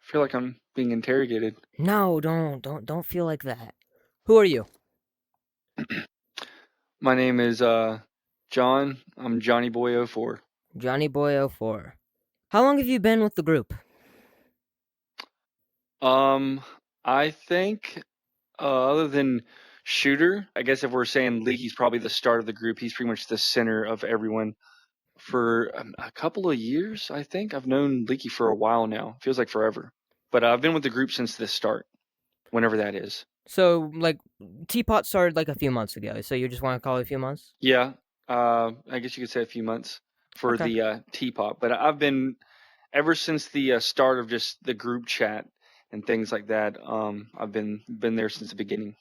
feel like I'm being interrogated. No, don't feel like that. Who are you? My name is John. I'm Johnny Boy 04. Johnnyboy04. How long have you been with the group? Um, I think other than Shooter, I guess if we're saying Lee, he's probably the start of the group. He's pretty much the center of everyone for a couple of years. I think I've known Leaky for a while now. Feels like forever, but I've been with the group since the start, whenever that is. So, like, Teapot started like a few months ago, so you just want to call it a few months? Yeah, I guess you could say a few months for Okay. the teapot, but I've been ever since the start of just the group chat and things like that. I've been there since the beginning.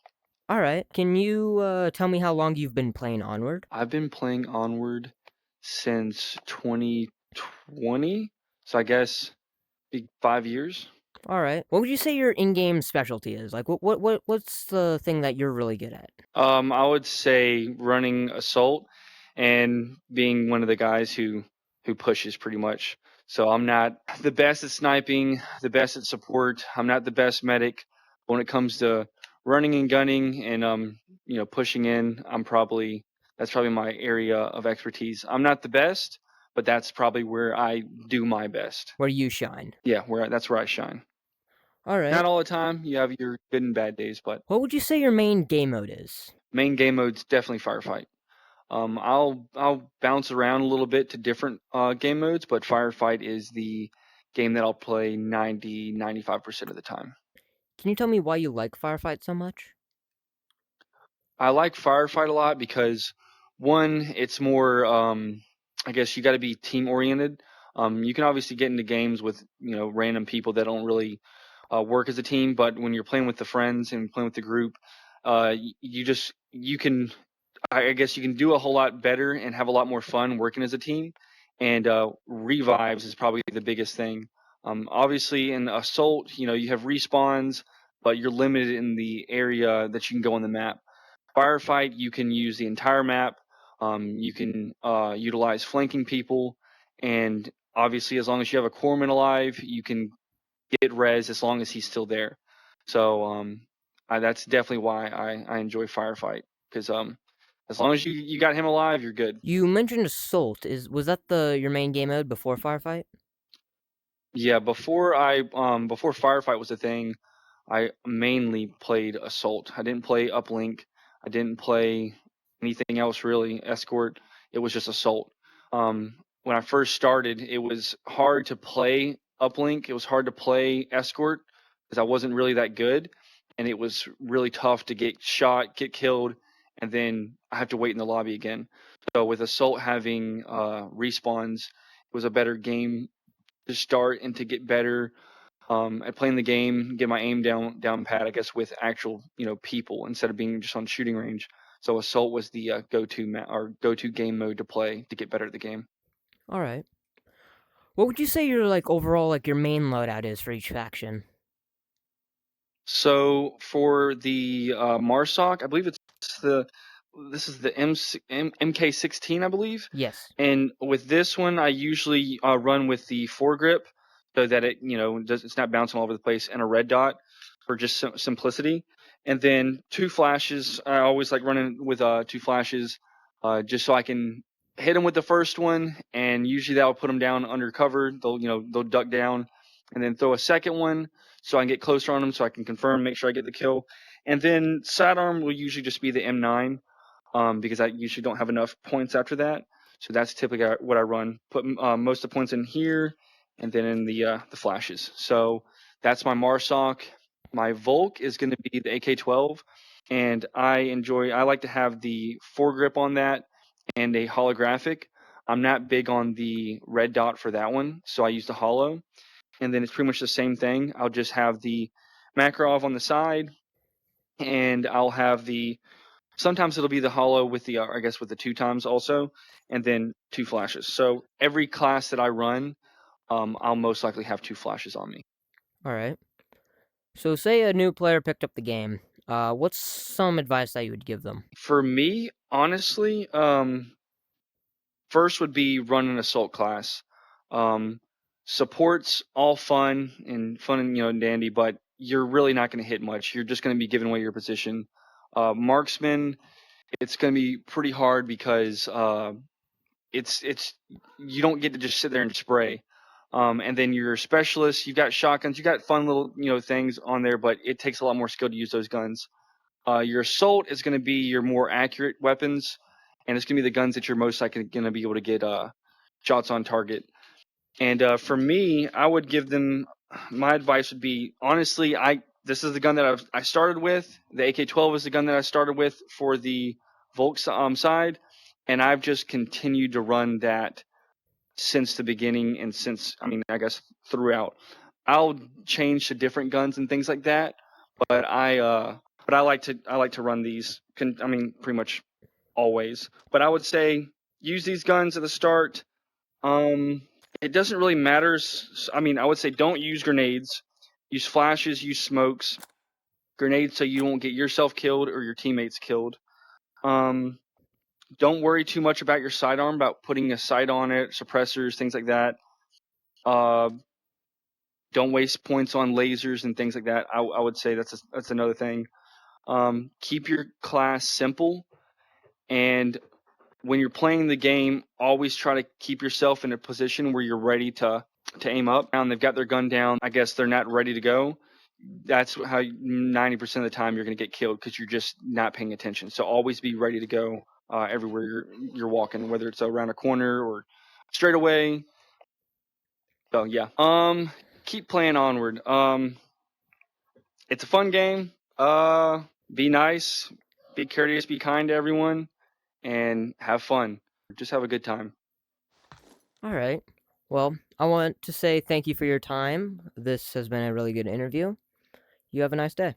Alright. Can you tell me how long you've been playing Onward? I've been playing Onward since 2020, so I guess be 5 years. Alright. What would you say your in-game specialty is? Like, what's the thing that you're really good at? I would say running assault and being one of the guys who pushes pretty much. So I'm not the best at sniping, the best at support. I'm not the best medic. But when it comes to running and gunning and pushing in, that's probably my area of expertise. I'm not the best, but that's probably where I do my best. Where you shine? Yeah, that's where I shine. Not Alright. all the time. You have your good and bad days, but What would you say your main game mode is? main game mode's definitely firefight. I'll bounce around a little bit to different game modes, but Firefight is the game that I'll play 95% of the time. Can you tell me why you like Firefight so much? I like Firefight a lot because one, it's more I guess you got to be team oriented. You can obviously get into games with random people that don't really work as a team, but when you're playing with the friends and playing with the group, you can I guess you can do a whole lot better and have a lot more fun working as a team. And revives is probably the biggest thing. Obviously, in assault, you have respawns, but you're limited in the area that you can go on the map. Firefight, you can use the entire map. You can utilize flanking people, and obviously, as long as you have a corpsman alive, you can get res as long as he's still there. So that's definitely why I enjoy Firefight because as long as you got him alive, you're good. You mentioned Assault. Was that the your main game mode before Firefight? Yeah, before Firefight was a thing, I mainly played Assault. I didn't play Uplink. I didn't play anything else really. Escort. It was just Assault. When I first started, it was hard to play Uplink. It was hard to play Escort because I wasn't really that good, and it was really tough to get shot, get killed, and then I have to wait in the lobby again. So with Assault having respawns, it was a better game to start and to get better at playing the game, get my aim down pat, I guess, with actual people instead of being just on shooting range. So assault was the go-to game mode to play to get better at the game. All right. What would you say your like overall like your main loadout is for each faction? So for the Marsoc, I believe the this is the MK16, I believe. Yes. And with this one, I usually run with the foregrip so that it's not bouncing all over the place, and a red dot for just simplicity. And then two flashes. I always like running with two flashes, just so I can hit them with the first one, and usually that will put them down under cover. They'll duck down, and then throw a second one so I can get closer on them, so I can confirm, make sure I get the kill. And then sidearm will usually just be the M9 because I usually don't have enough points after that. So that's typically what I run. Put most of the points in here, and then in the flashes. So that's my Marsoc. My Volk is going to be the AK-12, and I like to have the foregrip on that and a holographic. I'm not big on the red dot for that one, so I use the holo. And then it's pretty much the same thing. I'll just have the Makarov on the side, and I'll have the sometimes it'll be the holo with the I guess with the two times also, and then two flashes. So every class that I run, I'll most likely have two flashes on me. All right. So say a new player picked up the game. What's some advice that you would give them? For me, honestly, first would be run an assault class. Um, Support's all fun and dandy, but you're really not going to hit much. You're just going to be giving away your position. Marksman, it's going to be pretty hard because it's you don't get to just sit there and spray. And then your specialists, you've got shotguns, you got fun little things on there, but it takes a lot more skill to use those guns. Your assault is going to be your more accurate weapons, and it's going to be the guns that you're most likely going to be able to get shots on target. And for me, I would give them. My advice would be honestly, this is the gun that I started with. The AK-12 is the gun that I started with for the Volk side, and I've just continued to run that since the beginning and since I guess throughout. I'll change to different guns and things like that, but I like to run these. Pretty much always. But I would say use these guns at the start. It doesn't really matter. I would say don't use grenades. Use flashes. Use smokes. Grenades so you won't get yourself killed or your teammates killed. Don't worry too much about your sidearm, about putting a sight on it, suppressors, things like that. Don't waste points on lasers and things like that. I would say that's another thing. Keep your class simple, and when you're playing the game, always try to keep yourself in a position where you're ready to aim up. And they've got their gun down. I guess they're not ready to go. That's how 90% of the time you're going to get killed because you're just not paying attention. So always be ready to go everywhere you're walking, whether it's around a corner or straight away. So yeah. Keep playing Onward. It's a fun game. Be nice, be courteous, be kind to everyone, and have fun. Just have a good time. All right. Well, I want to say thank you for your time. This has been a really good interview. You have a nice day.